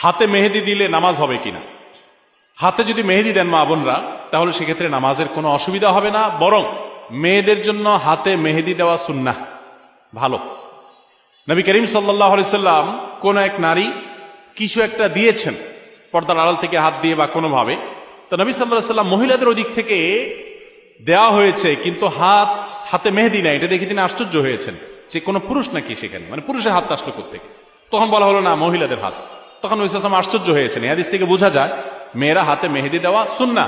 হাতে মেহেদি দিলে নামাজ হবে কিনা। হাতে যদি মেহেদি দেন মা বোনরা, তাহলে সেক্ষেত্রে নামাজের কোনো অসুবিধা হবে না, বরং মেয়েদের জন্য হাতে মেহেদি দেওয়া সুন্নাহ, ভালো। নবী করিম সাল্লাল্লাহু আলাইহি সাল্লাম কোন এক নারী কিছু একটা দিয়েছেন পর্দার আড়াল থেকে হাত দিয়ে বা কোনোভাবে, তো নবী সাল্লাল্লাহু আলাইহি সাল্লাম মহিলাদের ওদিক থেকে দেওয়া হয়েছে কিন্তু হাতে মেহেদি নাই, এটা দেখে তিনি আশ্চর্য হয়েছেন যে কোনো পুরুষ নাকি সেখানে, মানে পুরুষের হাত আসলো কোত্থেকে। তখন বলা হলো না, মহিলাদের হাত। তখন নবী সাল্লাল্লাহু আলাইহি সাল্লাম আশ্চর্য হয়েছেন। এই হাদিস থেকে বোঝা যায় মেয়েরা হাতে মেহেদি দেওয়া সুন্নাহ।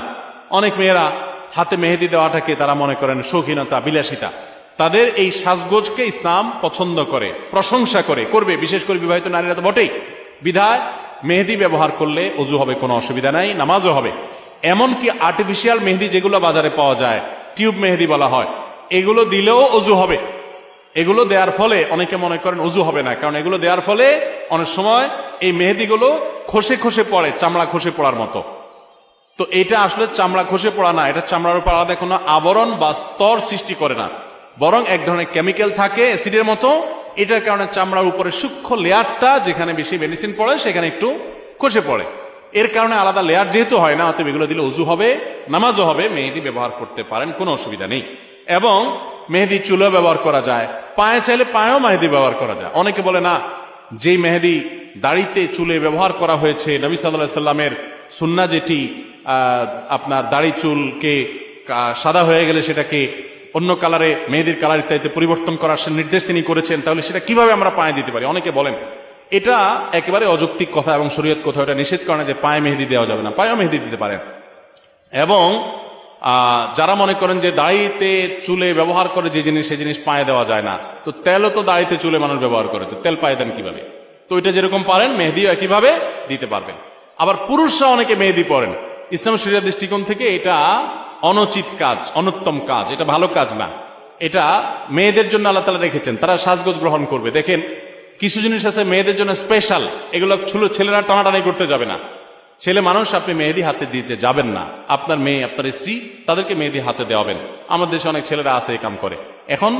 অনেক মেয়েরা হাতে মেহেদি দেওয়াটাকে তারা মনে করেন শৌখিনতা, বিলাসিতা। তাদের এই সাজগোজকে ইসলাম পছন্দ করে, প্রশংসা করে, করবে, বিশেষ করে বিবাহিত নারীরা তো বটেই। বিধায় মেহেদি ব্যবহার করলে অজু হবে, কোনো অসুবিধা নাই, নামাজও হবে। এমনকি আর্টিফিশিয়াল মেহেদি যেগুলো বাজারে পাওয়া যায়, টিউব মেহেদি বলা হয়, এগুলো দিলেও অজু হবে। এগুলো দেওয়ার ফলে অনেকে মনে করেন অজু হবে না, কারণ এগুলো দেওয়ার ফলে অনেক সময় এই মেহেদিগুলো খসে খসে পড়ে, চামড়া খসে পড়ার মতো। তো এটা আসলে চামড়া খসে পড়া না, এটা চামড়ার উপর আলাদা কোনো আবরণ বা স্তর সৃষ্টি করে না, বরং এক ধরনের কেমিক্যাল থাকে অ্যাসিডের মতো। এটার কারণে চামড়ার উপরে সূক্ষ্ম লেয়ারটা, যেখানে বেশি মেডিসিন পড়ে সেখানে একটু খসে পড়ে। এর কারণে আলাদা লেয়ার যেহেতু হয় না, অতএব এগুলো দিলে অজু হবে, নামাজও হবে। মেহেদি ব্যবহার করতে পারেন, কোনো অসুবিধা নেই। এবং মেহেদি চুলেও ব্যবহার করা যায়, পায়ে চাইলে পায়েও মেহেদি ব্যবহার করা যায়। অনেকে বলে না, যেই মেহেদি দাড়িতে চুলে ব্যবহার করা হয়েছে, নবী সাল্লাল্লাহু আলাইহি সাল্লামের সুন্নাহ যেটি আপনার দাড়ি চুলকে সাদা হয়ে গেলে সেটাকে অন্য কালারে, মেহেদির কালার ইত্যাদিতে পরিবর্তন করার নির্দেশ তিনি করেছেন, তাহলে সেটা কিভাবে আমরা পায়ে দিতে পারি? অনেকে বলেন এটা একেবারে অযৌক্তিক কথা এবং শরীয়ত কোথাও এটা নিষেধ করে না যে পায়ে মেহেদি দেওয়া যাবে না, পায়েও মেহেদি দিতে পারেন। এবং যারা মনে করেন যে দাড়িতে চুলে ব্যবহার করে যে জিনিস, সেই জিনিস পায়ে দেওয়া যায় না, তো তেলও তো দাড়িতে চুলে মানুষ ব্যবহার করে, তো তেল পায়ে দেন কিভাবে? তো এটা যেরকম পারেন মেহেদিও একইভাবে দিতে পারবেন। আবার পুরুষরা অনেকে মেহেদি পরেন, ইসলাম শরীয়ত দৃষ্টিকোণ থেকে এটা অনুচিত কাজ, অনুত্তম কাজ, এটা ভালো কাজ না। এটা মেয়েদের জন্য আল্লাহ তাআলা রেখেছেন, তারা সাজগোজ গ্রহণ করবে। দেখেন কিছু জিনিস আছে মেয়েদের জন্য স্পেশাল, এগুলো ছেলেরা টানাটানি করতে যাবে না। ছেলে মানুষ, আপনি মেহেদি হাতে দিতে যাবেন না। আপনার মেয়ে, আপনার স্ত্রী, তাদেরকে মেহেদি হাতে দেওয়াবেন। আমাদের দেশে অনেক ছেলেরা আছে এই কাম করে। এখন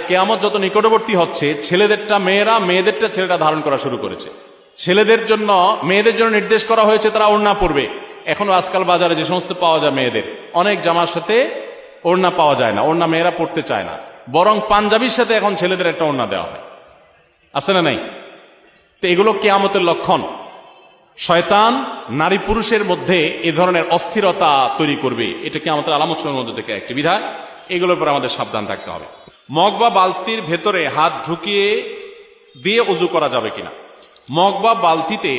কিয়ামত যত নিকটবর্তী হচ্ছে, ছেলেদেরটা মেয়েরা, মেয়েদেরটা ছেলেরা ধারণ করা শুরু করেছে। ছেলেদের জন্য, মেয়েদের জন্য নির্দেশ করা হয়েছে তারা ওড়না পরবে। এখন আজকাল বাজারে যে সমস্ত পাওয়া যায় মেয়েদের, অনেক জামার সাথে ওড়না পাওয়া যায় না, ওড়না মেয়েরা পড়তে চায় না, বরং পাঞ্জাবির সাথে এখন ছেলেদের একটা ওড়না দেওয়া হয়, আছে না নাই? তো এগুলো কিয়ামতের লক্ষণ। শয়তান নারী পুরুষের মধ্যে এ ধরনের অস্থিরতা তৈরি করবে, এটা কিয়ামতের আলামতের মধ্যে থেকে একটি। বিধায় এগুলোর উপর আমাদের সাবধান থাকতে হবে। মগ বা বালতির ভেতরে হাত ঢুকিয়ে দিয়ে ওযু করা যাবে কিনা? মগ বা বালতিতে